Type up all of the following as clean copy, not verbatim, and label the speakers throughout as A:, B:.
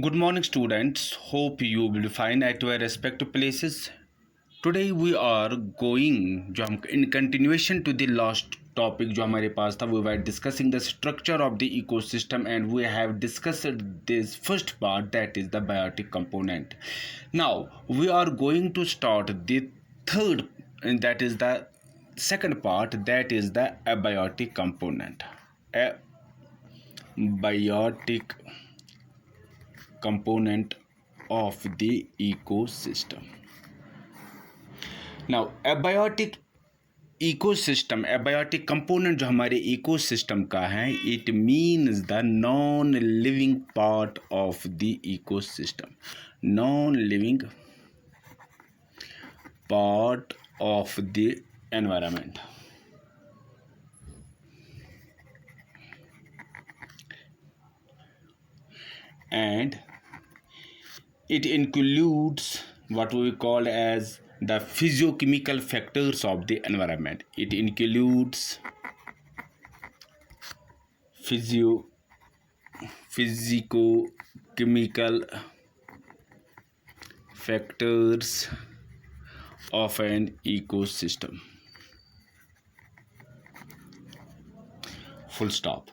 A: Good morning, students. Hope you will be fine at your respective places. Today we are going जो हम in continuation to the last topic जो हमारे पास था, we were discussing the structure of the ecosystem and we have discussed this first part, that is the biotic component. Now we are going to start the third, and that is the second part, that is the abiotic component. Abiotic component of the ecosystem. Now abiotic ecosystem, abiotic component जो हमारे ecosystem का है, it means the non living part of the ecosystem, non living part of the environment. And it includes what we call as the physiochemical factors of the environment. It includes physicochemical factors of an ecosystem. Full stop.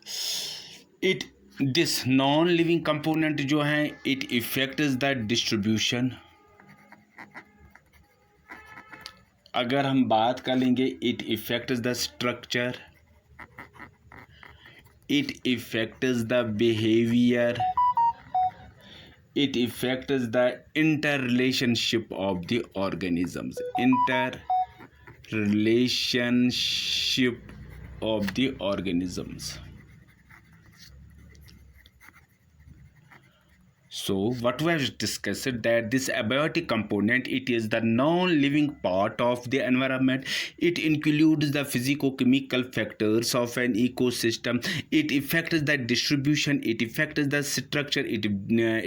A: This non-living component जो है, it affects the distribution. अगर हम बात कर लेंगे, it affects the structure, it affects the behavior, it affects the interrelationship of the organisms, interrelationship of the organisms. So what we have discussed, that this abiotic component, it is the non-living part of the environment. It includes the physicochemical factors of an ecosystem. It affects the distribution, it affects the structure, it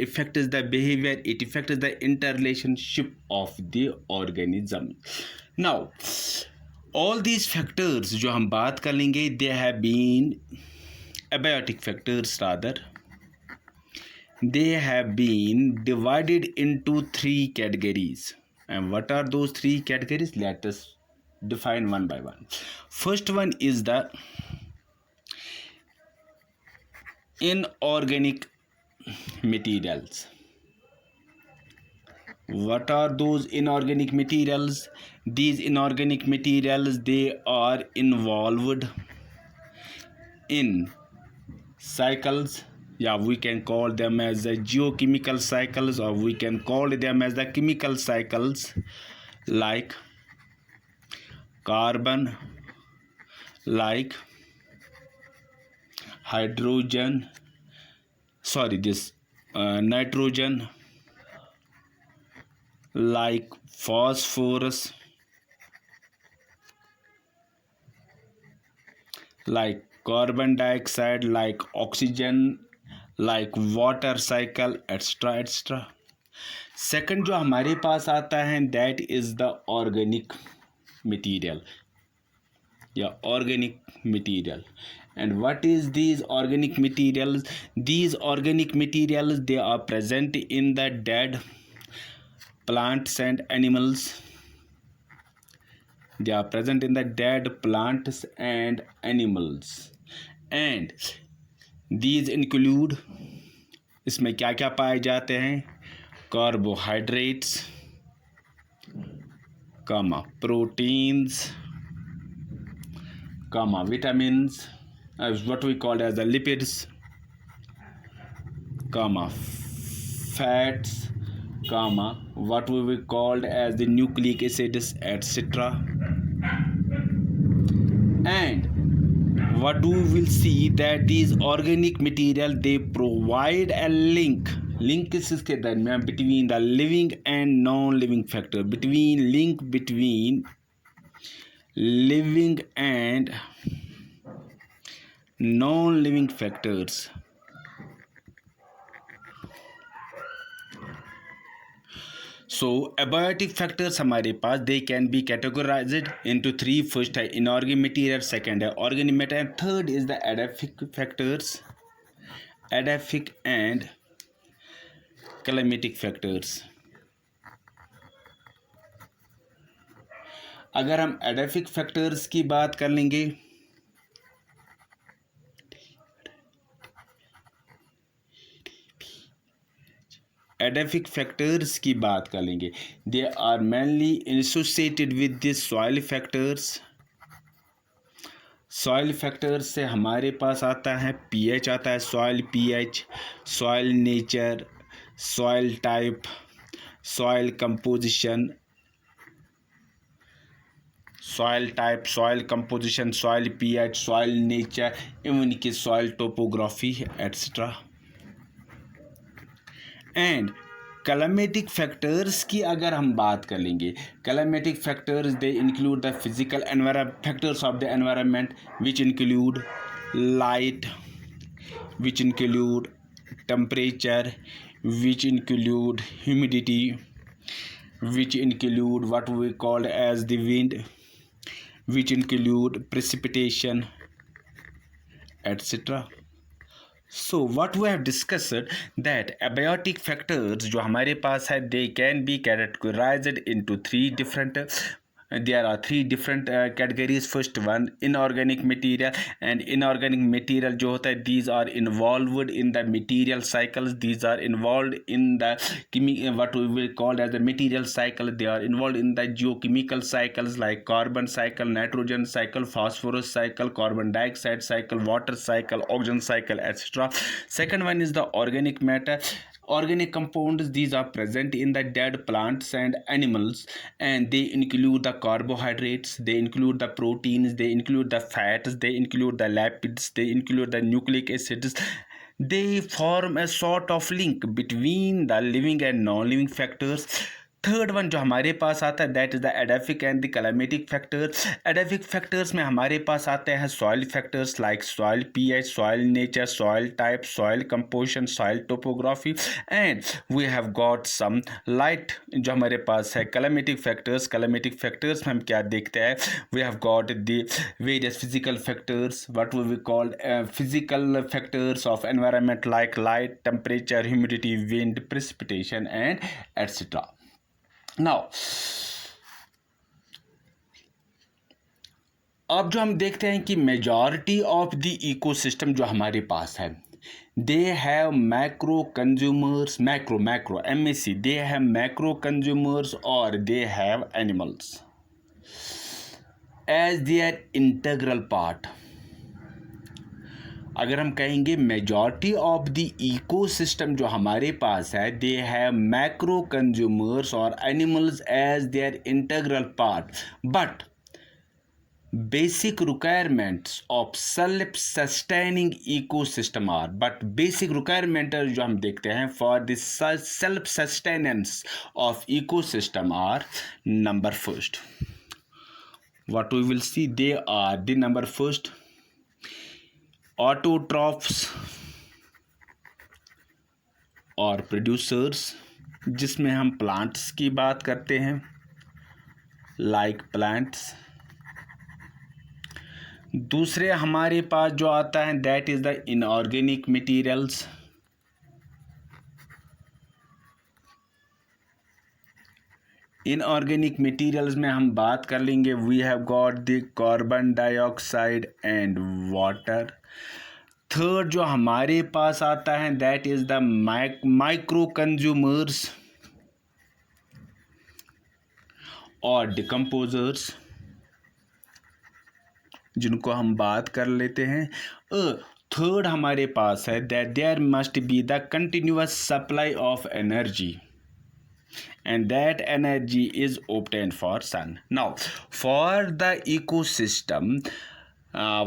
A: affects the behavior, it affects the interrelationship of the organism. Now all these factors जो हम बात कर लेंगे, they have been abiotic factors, rather they have been divided into three categories. And what are those three categories? Let us define one by one. First one is the inorganic materials. What are those inorganic materials? These inorganic materials, they are involved in cycles. Yeah, we can call them as the geochemical cycles, or we can call them as the chemical cycles, like carbon, like hydrogen, nitrogen, like phosphorus, like carbon dioxide, like oxygen, like water cycle, etc etc. Second जो हमारे पास आता है, that is the organic material या organic material. And what is these organic materials? These organic materials, they are present in the dead plants and animals. They are present in the dead plants and animals. And these include, इसमें क्या क्या पाए जाते हैं? Carbohydrates, proteins, vitamins, what we call as the lipids, fats, what we will call as the nucleic acids, etc. And what we will see, that these organic material, they provide a link इसके दरमियान between the living and non-living factor, between living and non-living factors. So abiotic factors हमारे पास, they can be categorized into three. First है inorganic material, second है organic matter, and third is the adaphic factors. Adaphic and climatic factors. अगर हम एडाफिक factors की बात कर लेंगे, एडाफिक factors की बात कर लेंगे, they are mainly associated with this soil factors. Soil factors से हमारे पास आता है पीएच, आता है soil pH, soil nature, soil type, soil composition, soil type, soil composition, soil pH, soil nature, even की soil topography etcetera. And climatic factors की अगर हम बात कर लेंगे, climatic factors they include the physical factors of the environment which include light, which include temperature, which include humidity, which include what we call as the wind, which include precipitation, etc. So what we have discussed that abiotic factors जो हमारे पास है, they can be categorized into three different there are three different categories. First one, inorganic material, and inorganic material जो होता है, these are involved in the material cycles, these are involved in the what we will call as the material cycle, they are involved in the geochemical cycles like carbon cycle, nitrogen cycle, phosphorus cycle, carbon dioxide cycle, water cycle, oxygen cycle, etc. Second one is the organic matter. Organic compounds, these are present in the dead plants and animals, and they include the carbohydrates, they include the proteins, they include the fats, they include the lipids, they include the nucleic acids. They form a sort of link between the living and non-living factors. Third one जो हमारे पास आता है, that is the edaphic and the climatic factors. Edaphic factors में हमारे पास आते हैं soil factors like soil pH, soil nature, soil type, soil composition, soil topography, and we have got some light जो हमारे पास है क्लाइमेटिक फैक्टर्स। क्लाइमेटिक फैक्टर्स में हम क्या देखते हैं, we have got the various physical factors, what we called physical factors of environment like light, temperature, humidity, wind, precipitation and etcetera. Now अब जो हम देखते हैं कि मेजॉरिटी ऑफ द इकोसिस्टम जो हमारे पास है, they have macro consumers, macro MAC, they have macro consumers और they have animals as their integral part. अगर हम कहेंगे मेजॉरिटी ऑफ द इकोसिस्टम जो हमारे पास है, दे हैव मैक्रो कंज्यूमर्स और animals as their integral part, but basic requirements of self sustaining ecosystem are, but basic requirement जो हम देखते हैं for the self sustenance of ecosystem are, number first, what we will see, they are the number first autotrophs और producers, जिसमें हम plants की बात करते हैं like plants। दूसरे हमारे पास जो आता है, that is the inorganic materials. Inorganic materials में हम बात कर लेंगे, we have got the carbon dioxide and water. Third जो हमारे पास आता है, that is the micro consumers और डिकम्पोजर्स, जिनको हम बात कर लेते हैं। थर्ड हमारे पास है that there must be the continuous supply of energy and that energy is obtained for sun. Now for the ecosystem,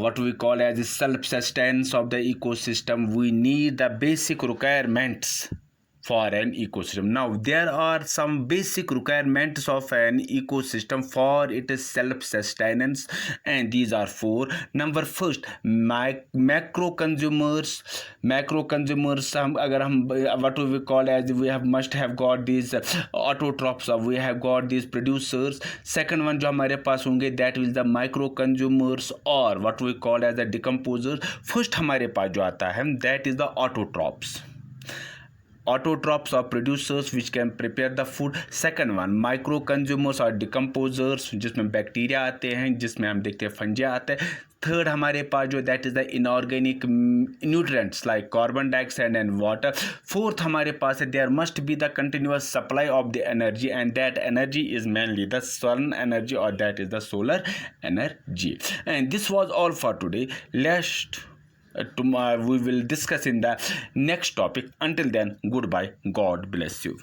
A: what we call as the self-sustenance of the ecosystem, we need the basic requirements for an ecosystem. Now there are some basic requirements of an ecosystem for its self-sustenance, and these are four. Number first, macro consumers अगर हम what we call as, we have must have got these autotrophs, we have got these producers. Second one जो हमारे पास होंगे, that is the micro consumers और what we call as the decomposers. First हमारे पास जो आता है, that is the autotrophs। autotrophs or producers which can prepare the food. Second one, micro consumers or decomposers जिसमें बैक्टीरिया आते हैं, जिसमें हम देखते हैं फंजे आते हैं. थर्ड हमारे पास जो that is the inorganic nutrients like carbon dioxide and water. Fourth हमारे पास है there must be the continuous supply of the energy and that energy is mainly the sun energy और that is the solar energy. And this was all for today. Let's tomorrow we will discuss in the next topic. Until then, goodbye. God bless you.